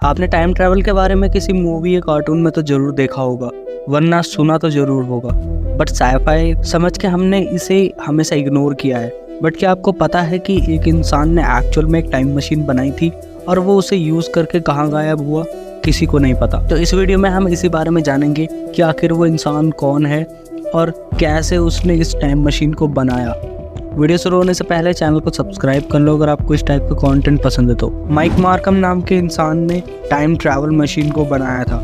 आपने time travel के बारे में किसी मूवी या कार्टून में तो जरूर देखा होगा, वरना सुना तो जरूर होगा। बट साईफाई समझ के हमने इसे हमेशा इग्नोर किया है। बट क्या आपको पता है कि एक इंसान ने एक्चुअल में एक टाइम मशीन बनाई थी और वो उसे यूज़ करके कहाँ गायब हुआ, किसी को नहीं पता। तो इस वीडियो में हम इसी बारे में जानेंगे कि आखिर वो इंसान कौन है और कैसे उसने इस टाइम मशीन को बनाया। वीडियो शुरू होने से पहले चैनल को सब्सक्राइब कर लो अगर आपको इस टाइप का कंटेंट पसंद है तो। माइक मार्कम नाम के इंसान ने टाइम ट्रैवल मशीन को बनाया था,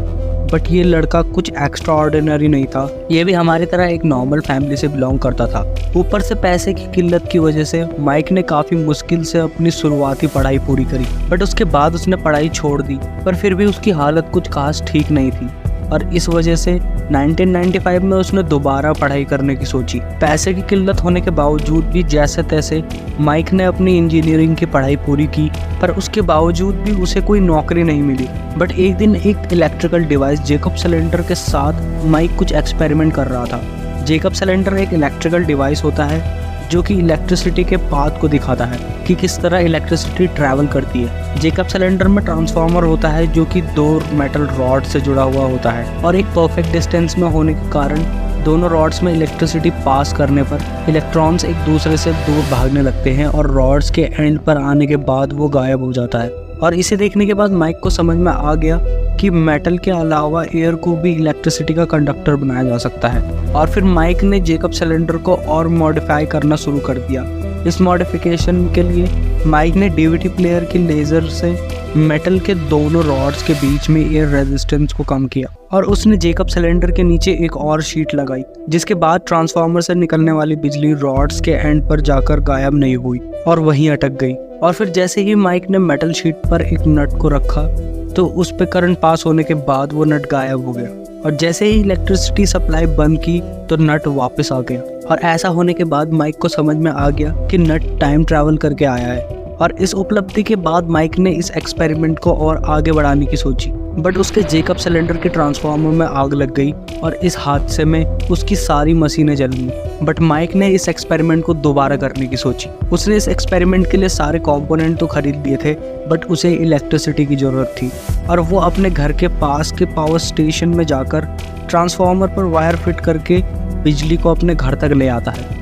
बट ये लड़का कुछ एक्स्ट्रा ऑर्डिनरी नहीं था। ये भी हमारी तरह एक नॉर्मल फैमिली से बिलोंग करता था। ऊपर से पैसे की किल्लत की वजह से माइक ने काफ़ी मुश्किल से अपनी शुरुआती पढ़ाई पूरी करी, बट उसके बाद उसने पढ़ाई छोड़ दी। पर फिर भी उसकी हालत कुछ खास ठीक नहीं थी और इस वजह से 1995 में उसने दोबारा पढ़ाई करने की सोची। पैसे की किल्लत होने के बावजूद भी जैसे तैसे माइक ने अपनी इंजीनियरिंग की पढ़ाई पूरी की, पर उसके बावजूद भी उसे कोई नौकरी नहीं मिली। बट एक दिन एक इलेक्ट्रिकल डिवाइस जेकब सिलेंडर के साथ माइक कुछ एक्सपेरिमेंट कर रहा था। जेकब सिलेंडर एक इलेक्ट्रिकल डिवाइस होता है जो कि इलेक्ट्रिसिटी के पाथ को दिखाता है कि किस तरह इलेक्ट्रिसिटी ट्रैवल करती है। जेकब सिलेंडर में ट्रांसफार्मर होता है जो कि दो मेटल रॉड से जुड़ा हुआ होता है और एक परफेक्ट डिस्टेंस में होने के कारण दोनों रॉड्स में इलेक्ट्रिसिटी पास करने पर इलेक्ट्रॉन्स एक दूसरे से दूर भागने लगते हैं और रॉड्स के एंड पर आने के बाद वो गायब हो जाता है। और इसे देखने के बाद माइक को समझ में आ गया कि मेटल के अलावा एयर को भी इलेक्ट्रिसिटी का कंडक्टर बनाया जा सकता है। और फिर माइक ने जेकब सिलेंडर को और मॉडिफाई करना शुरू कर दिया। इस मॉडिफिकेशन के लिए माइक ने डीवीडी प्लेयर की लेज़र से मेटल के दोनों रॉड्स के बीच में एयर रेजिस्टेंस को कम किया और उसने जेकब सिलेंडर के नीचे एक और शीट लगाई, जिसके बाद ट्रांसफार्मर से निकलने वाली बिजली रॉड्स के एंड पर जाकर गायब नहीं हुई और वहीं अटक गई। और फिर जैसे ही माइक ने मेटल शीट पर एक नट को रखा तो उस पर करंट पास होने के बाद वो नट गायब हो गया और जैसे ही इलेक्ट्रिसिटी सप्लाई बंद की तो नट वापस आ गया। और ऐसा होने के बाद माइक को समझ में आ गया कि नट टाइम ट्रैवल करके आया है। और इस उपलब्धि के बाद माइक ने इस एक्सपेरिमेंट को और आगे बढ़ाने की सोची, बट उसके जेकब सिलेंडर के ट्रांसफार्मर में आग लग गई और इस हादसे में उसकी सारी मशीनें जल गईं। बट माइक ने इस एक्सपेरिमेंट को दोबारा करने की सोची। उसने इस एक्सपेरिमेंट के लिए सारे कंपोनेंट तो खरीद लिए थे, बट उसे इलेक्ट्रिसिटी की ज़रूरत थी और वो अपने घर के पास के पावर स्टेशन में जाकर ट्रांसफार्मर पर वायर फिट करके बिजली को अपने घर तक ले आता है।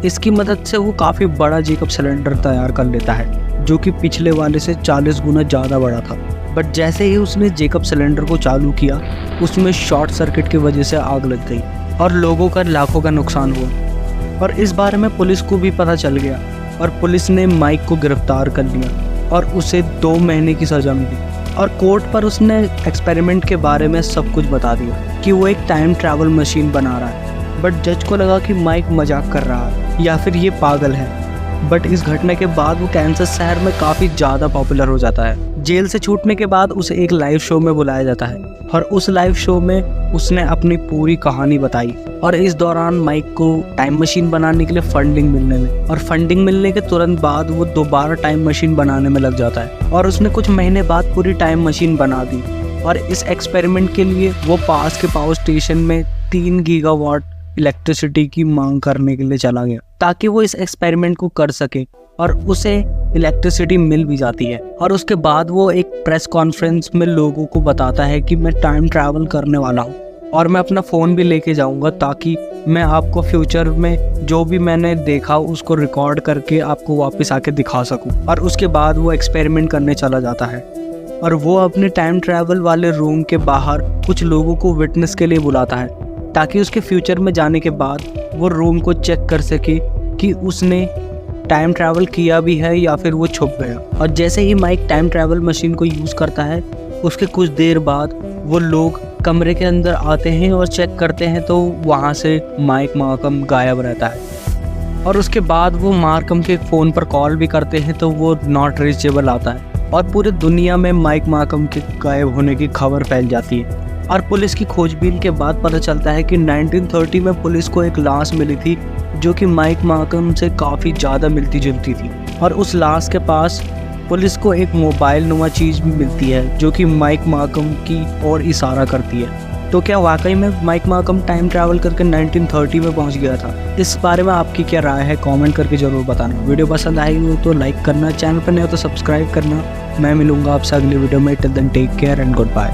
इसकी मदद से वो काफ़ी बड़ा जेकब सिलेंडर तैयार कर लेता है जो कि पिछले वाले से 40 गुना ज़्यादा बड़ा था। बट जैसे ही उसने जेकब सिलेंडर को चालू किया उसमें शॉर्ट सर्किट की वजह से आग लग गई और लोगों का लाखों का नुकसान हुआ। और इस बारे में पुलिस को भी पता चल गया और पुलिस ने माइक को गिरफ्तार कर लिया और उसे 2 महीने की सज़ा मिली। और कोर्ट पर उसने एक्सपेरिमेंट के बारे में सब कुछ बता दिया कि वो एक टाइम ट्रैवल मशीन बना रहा है। बट जज को लगा कि माइक मजाक कर रहा है या फिर ये पागल है। बट इस घटना के बाद वो कैंसस शहर में काफ़ी ज़्यादा पॉपुलर हो जाता है। जेल से छूटने के बाद उसे एक लाइव शो में बुलाया जाता है और उस लाइव शो में उसने अपनी पूरी कहानी बताई। और इस दौरान माइक को टाइम मशीन बनाने के लिए फंडिंग मिलने लगी और फंडिंग मिलने के तुरंत बाद वो दोबारा टाइम मशीन बनाने में लग जाता है और उसने कुछ महीने बाद पूरी टाइम मशीन बना दी। और इस एक्सपेरिमेंट के लिए वो पास के पावर स्टेशन में 3 गीगावाट इलेक्ट्रिसिटी की मांग करने के लिए चला गया ताकि वो इस एक्सपेरिमेंट को कर सके और उसे इलेक्ट्रिसिटी मिल भी जाती है। और उसके बाद वो एक प्रेस कॉन्फ्रेंस में लोगों को बताता है कि मैं टाइम ट्रैवल करने वाला हूँ और मैं अपना फ़ोन भी लेके जाऊँगा ताकि मैं आपको फ्यूचर में जो भी मैंने देखा उसको रिकॉर्ड करके आपको वापस आके दिखा सकूँ। और उसके बाद वो एक्सपेरिमेंट करने चला जाता है और वो अपने टाइम ट्रैवल वाले रूम के बाहर कुछ लोगों को विटनेस के लिए बुलाता है ताकि उसके फ्यूचर में जाने के बाद वो रूम को चेक कर सके कि उसने टाइम ट्रैवल किया भी है या फिर वो छुप गया। और जैसे ही माइक टाइम ट्रैवल मशीन को यूज़ करता है उसके कुछ देर बाद वो लोग कमरे के अंदर आते हैं और चेक करते हैं तो वहाँ से माइक मार्कम गायब रहता है। और उसके बाद वो मार्कम के फ़ोन पर कॉल भी करते हैं तो वो नॉट रीचेबल आता है और पूरी दुनिया में माइक मार्कम के गायब होने की खबर फैल जाती है। और पुलिस की खोजबीन के बाद पता चलता है कि 1930 में पुलिस को एक लाश मिली थी जो कि माइक मार्कम से काफ़ी ज़्यादा मिलती जुलती थी। और उस लाश के पास पुलिस को एक मोबाइल नुमा चीज़ भी मिलती है जो कि माइक मार्कम की ओर इशारा करती है। तो क्या वाकई में माइक मार्कम टाइम ट्रैवल करके 1930 में पहुंच गया था? इस बारे में आपकी क्या राय है, कमेंट करके जरूर बताना। वीडियो पसंद आई हो तो लाइक करना, चैनल पर नहीं हो तो सब्सक्राइब करना। मैं मिलूंगा आपसे अगली वीडियो में। Till then take care and good bye.